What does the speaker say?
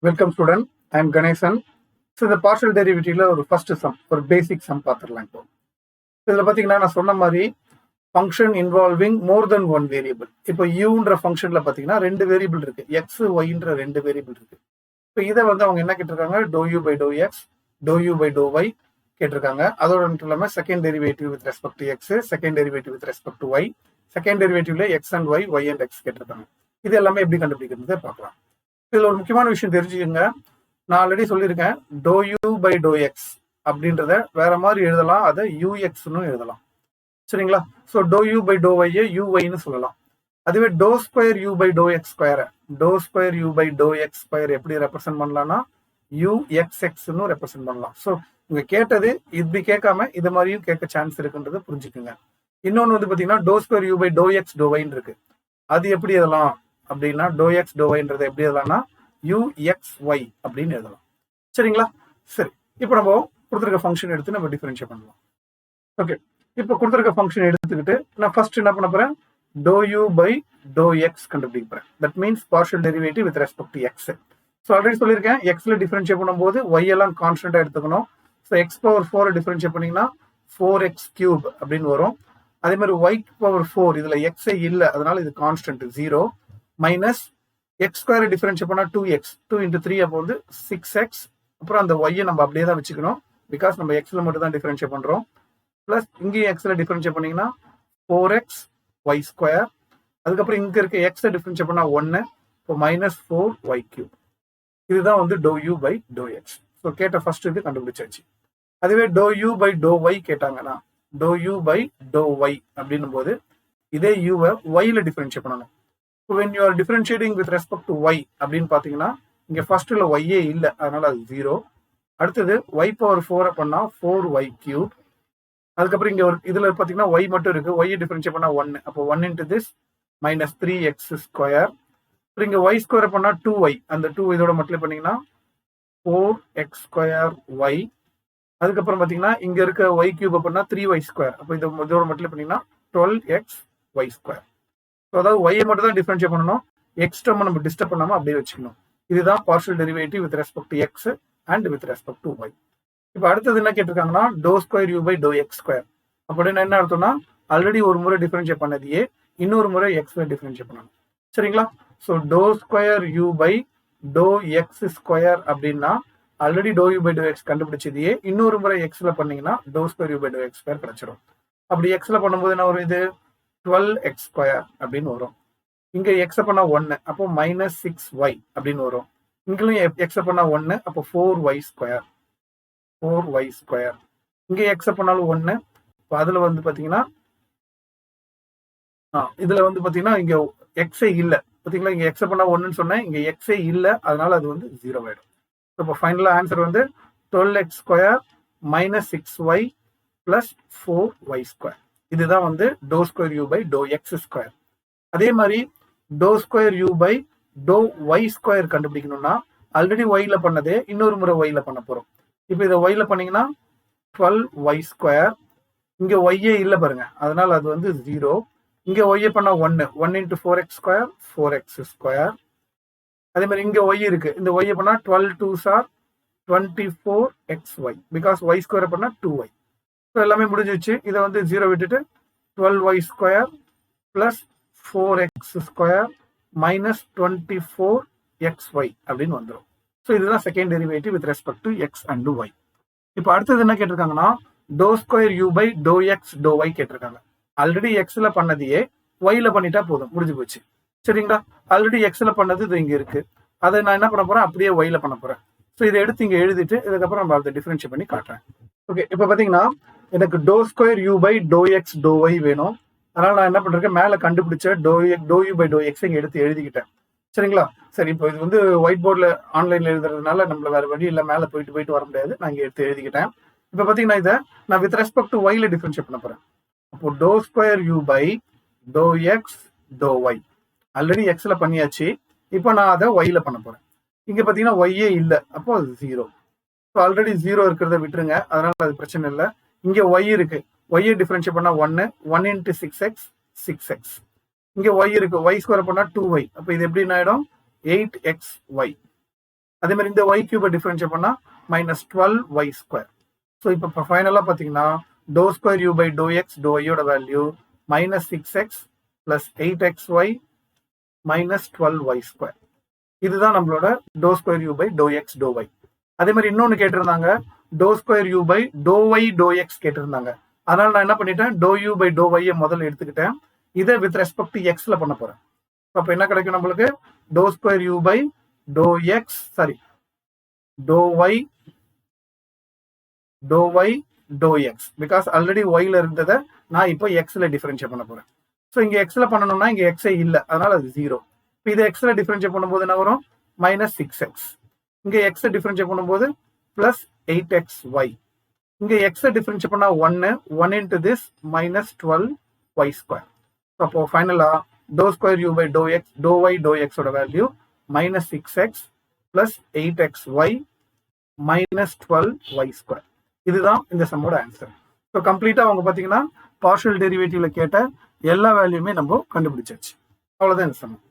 Welcome student, I am Ganeshan. So the partial derivative ஒரு first sum, ஒரு basic sum பார்த்துடலாம். இப்போ இதில் பார்த்தீங்கன்னா நான் சொன்ன மாதிரி function involving more than one variable. இப்போ uன்ற functionல பார்த்தீங்கன்னா ரெண்டு வேரியபிள் இருக்கு, x yன்ற ரெண்டு வேரியபிள் இருக்கு. இப்போ இதை வந்து அவங்க என்ன கேட்டிருக்காங்க, dou u by dou x, dou u by dou y கேட்டிருக்காங்க. அதோட மட்டும் இல்லாமல் second derivative with respect to x, second derivative with respect to y, second டெரிவேட்டிவ்ல x and y, y and x கேட்டிருக்காங்க. இது எல்லாமே எப்படி கண்டுபிடிக்கிறது பார்க்கலாம். இதில் ஒரு முக்கியமான விஷயம் தெரிஞ்சுக்கோங்க. நான் ஆல்ரெடி சொல்லியிருக்கேன், doh you by to x அப்படின்றத வேற மாதிரி எழுதலாம், அதை யூஎக்ஸ்னு எழுதலாம். சரிங்களா? So doh you by doh ஒய்யை யூஒய்னு சொல்லலாம். அதுவே doh square u by to x ஸ்கொயரை doh square u by to x square எப்படி ரெப்ரசென்ட் பண்ணலாம்னா யூஎக்ஸ்எக்ஸ்னு ரெப்ரசென்ட் பண்ணலாம். ஸோ இங்க கேட்டது இப்படி கேட்காம இது மாதிரியும் கேட்க சான்ஸ் இருக்குன்றதை புரிஞ்சுக்குங்க. இன்னொன்று வந்து பார்த்தீங்கன்னா to square u by to x doh ஒய்ன்னு இருக்கு. அது எப்படி எழுதலாம் அப்படின்னா டோ எக்ஸ் டோ ஒய்ன்றதை எப்படி எழுதலாம்னா யூஎக்ஸ்ஒய் அப்படின்னு எழுதலாம். சரிங்களா? சரி, இப்போ நம்ம கொடுத்துருக்க ஃபங்க்ஷன் எடுத்து நம்ம டிஃபரன்ஷியேட் பண்ணலாம். ஓகே, இப்போ கொடுத்துருக்க ஃபங்க்ஷன் எடுத்துக்கிட்டு நான் ஃபர்ஸ்ட் என்ன பண்ண போறேன், do you by to X கண்டுபிடிக்க போறேன். That means partial derivative with respect to X. So already சொல்லியிருக்கேன், எக்ஸ்ல டிஃபரன்ஷியேட் பண்ணும்போது ஒய் எல்லாம் கான்ஸ்டன்டா எடுத்துக்கணும். ஸோ எக்ஸ் பவர் 4 டிஃபரன்ஷியேட் பண்ணீங்கன்னா 4x கியூப் அப்படின்னு வரும். அதே மாதிரி ஒய் பவர் 4 இதுல எக்ஸே இல்லை, அதனால இது constant 0 minus X square differentiate பண்ணா 2x, 2 into 3 அப்போ வந்து 6x. அப்புறம் அந்த ஒய்யை நம்ம அப்படியே தான் வச்சுக்கணும், பிகாஸ் நம்ம எக்ஸ்ல மட்டும் தான் டிஃபரன்ஷியேட் பண்றோம். பிளஸ் இங்கேயும் எக்ஸ்ல டிஃபரன்ஷியேட் பண்ணீங்கன்னா 4x y ஸ்கொயர். அதுக்கப்புறம் இங்க இருக்க எக்ஸை டிஃபரன்ஷியேட் பண்ணா 1, இப்போ மைனஸ் 4y கியூப். இதுதான் வந்து doh you by to x. So கேட்ட ஃபர்ஸ்ட் இது கண்டுபிடிச்சாச்சு. அதுவே doh you by to y கேட்டாங்கன்னா doh you by to y அப்படின்னும் போது இதே யூவை ஒய்ல டிஃபரன்ஷியேட் பண்ணணும். So when you are differentiating with respect to y அப்படின்னு பார்த்தீங்கன்னா இங்க ஃபர்ஸ்ட்ல ஒய்யே இல்லை, அதனால அது 0. அடுத்தது ஒய் பவர் 4 பண்ணா 4y கியூப். அதுக்கப்புறம் இங்க ஒரு இதுல பார்த்தீங்கன்னா ஒய் மட்டும் இருக்கு, ஒய் டிஃபரன்ஷியேட் பண்ணா 1, அப்போ 1 into this minus 3x square. அப்புறம் இங்க ஒய் ஸ்கொயர் பண்ணா 2y, அந்த 2 இதோட மல்டிப்ளை பண்ணீங்கன்னா 4x ஸ்கொயர் ஒய். அதுக்கப்புறம் பார்த்தீங்கன்னா இங்க இருக்க ஒய் கியூப் பண்ணா 3y ஸ்கொயர், அப்போ இதோட மல்டிப்ளை பண்ணீங்கன்னா 12x y ஸ்கொயர். ஸோ அதாவது ஒய்யை மட்டும் தான் டிஃபரன்ஷியேட் பண்ணணும், எக்ஸ் டேர்ம் நம்ம டிஸ்டர்ப் பண்ணாம அப்படியே வச்சுக்கணும். இதுதான் partial derivative with respect to x and with respect to y. இப்போ அடுத்தது என்ன கேட்டிருக்காங்கன்னா doh square u by to x square. அப்படின்னு என்ன அர்த்தம்னா ஆல்ரெடி ஒரு முறை டிஃபரன்ஷியேட் பண்ணதையே இன்னொரு முறை எக்ஸ்ல டிஃபரன்ஷியேட் பண்ணணும். சரிங்களா? So doh square u by to x square அப்படின்னா already doh you by to x கண்டுபிடிச்சதையே இன்னொரு முறை எக்ஸ்ல பண்ணீங்கன்னா doh square u by to x square கிடைச்சிடும். அப்படி எக்ஸ்ல பண்ணும்போது என்ன வரும், இது 12x ஸ்கொயர் அப்படின்னு வரும். இங்க எக்ஸ் பண்ணா 1, அப்போ மைனஸ் 6y அப்படின்னு வரும். இங்கேயும் எக்ஸ் பண்ணா 1, அப்போ 4y ஸ்கொயர், 4y ஸ்கொயர். இங்க எக்ஸ் பண்ணாலும் 1, இப்போ அதுல வந்து பாத்தீங்கன்னா இதுல வந்து பாத்தீங்கன்னா இங்க எக்ஸே இல்ல, பாத்தீங்களா? இங்க எக்ஸ் பண்ணா 1ன்னு சொன்னேன், இங்க எக்ஸே இல்ல, அதனால அது வந்து 0 ஆயிடும். இப்போ ஃபைனலா ஆன்சர் வந்து 12x square minus 6y plus 4y square. இதுதான் வந்து doh square u by to x square. அதே மாதிரி doh square u by to y square கண்டுபிடிக்கணும்னா ஆல்ரெடி ஒய்ல பண்ணதே இன்னொரு முறை ஒய்ல பண்ண போறோம். இப்போ இதை ஒய்ல பண்ணீங்கன்னா 12y ஸ்கொயர். இங்க ஒய்யே இல்லை பாருங்க, அதனால அது வந்து 0. இங்க ஒய்யை பண்ணா 1 into 4x square, 4x square. அதே மாதிரி இங்க ஒய் இருக்கு, இந்த ஒய்யை பண்ணா 12 2s are 24xy, because Y square பண்ணா 2y. ஸோ எல்லாமே முடிஞ்சிச்சு. இதை வந்து 0 விட்டுட்டு 12y square plus 4x square minus 24xy அப்படின்னு வந்துடும். ஸோ இதுதான் second derivative with respect to x and y. இப்போ அடுத்தது என்ன கேட்டிருக்காங்கன்னா doh square u by to x to y கேட்டிருக்காங்க. ஆல்ரெடி எக்ஸ்ல பண்ணதையே ஒய்ல பண்ணிட்டா போதும், முடிஞ்சு போச்சு. சரிங்களா? ஆல்ரெடி எக்ஸ்ல பண்ணது இது இங்க இருக்கு, அதை நான் என்ன பண்ண போறேன், அப்படியே ஒய்ல பண்ண போறேன். ஸோ இதை எடுத்து இங்க எழுதிட்டு இதுக்கப்புறம் நம்ம அதை டிஃபரன்ஷியேட் பண்ணி காட்டுறேன். ஓகே, இப்போ பாத்தீங்கன்னா எனக்கு d square u by to x to y வேணும். அதனால நான் என்ன பண்றேன், மேல கண்டுபிடிச்ச d you by to x இங்க எடுத்து எழுதிக்கிட்டேன். சரிங்களா? சரி, இப்போ இது வந்து ஒயிட் போர்டில் ஆன்லைன்ல எழுதுறதுனால நம்மள வேற வழி இல்லை, மேலே போயிட்டு வர முடியாது, நான் இங்க எடுத்து எழுதிக்கிட்டேன். இப்போ பாத்தீங்கன்னா இதை நான் வித் ரெஸ்பெக்ட் டு ஒய்ல டிஃபரன்ஷியேட் பண்ண போறேன். அப்போ doh square u by to x to y already எக்ஸ்ல பண்ணியாச்சு, இப்போ நான் அதை ஒய்ல பண்ண போறேன். இங்க பாத்தீங்கன்னா ஒய்யே இல்லை, அப்போ அது 0. ஸோ ஆல்ரெடி 0 இருக்கிறத விட்டுருங்க, அதனால அது பிரச்சனை இல்லை. இங்க ஒய் இருக்கு, ஒய்யை டிஃபரன்ஷியேட் பண்ணா 1 into 6x 6x. இங்க ஒய் இருக்கு, ஒய் ஸ்கொயர் பண்ணா 2y, அப்போ இது எப்படி ஆயிடும் 8xy. அதே மாதிரி இந்த ஒய் கியூபை டிஃபரன்ஷியேட் பண்ணால் மைனஸ் 12y ஸ்கொயர். ஸோ இப்போ ஃபைனலாக பார்த்தீங்கன்னா to square u by to x doe ஒய்யோட value minus 6x plus 8xy minus 12y square. இதுதான் நம்மளோட doe square u by to x to y. அதே மாதிரி இன்னொன்று கேட்டிருந்தாங்க, doe square u by to y doe x கேட்டிருந்தாங்க. அதனால நான் என்ன பண்ணிட்டேன், டோ யூ பை டோ ஒய்யை முதல்ல எடுத்துக்கிட்டேன். இதை வித் ரெஸ்பெக்ட் டு எக்ஸ்ல பண்ண போறேன். அப்போ என்ன கிடைக்கும் நம்மளுக்கு, doe square u by to x to y doe x. Because already ஒய்ல இருந்ததை நான் இப்போ எக்ஸ்ல டிஃபரன்ஷியேட் பண்ண போறேன். ஸோ இங்கே எக்ஸ்ல பண்ணணும்னா இங்கே எக்ஸே இல்லை, அதனால அது 0. இப்போ இதை எக்ஸ்ல டிஃபரன்ஷியேட் பண்ணும்போது என்ன வரும், மைனஸ் 6x. இங்கே எக்ஸை டிஃபரன்ஷியேட் பண்ணும்போது பிளஸ் 8xy. இங்கே எக்ஸை டிஃபரன்ஷியேட் பண்ணா 1 into this minus 12y square. அப்போ ஃபைனலா doe square u by to x to y doe எக்ஸோட value minus 6x plus 8xy minus 12y square. இதுதான் இந்த சம்மோட ஆன்சர். ஸோ கம்ப்ளீட்டாக அவங்க பார்த்தீங்கன்னா பார்ஷியல் டெரிவேட்டிவ்ல கேட்ட எல்லா வேல்யூமே நம்ம கண்டுபிடிச்சாச்சு. அவ்வளோதான் இந்த சம்மம்.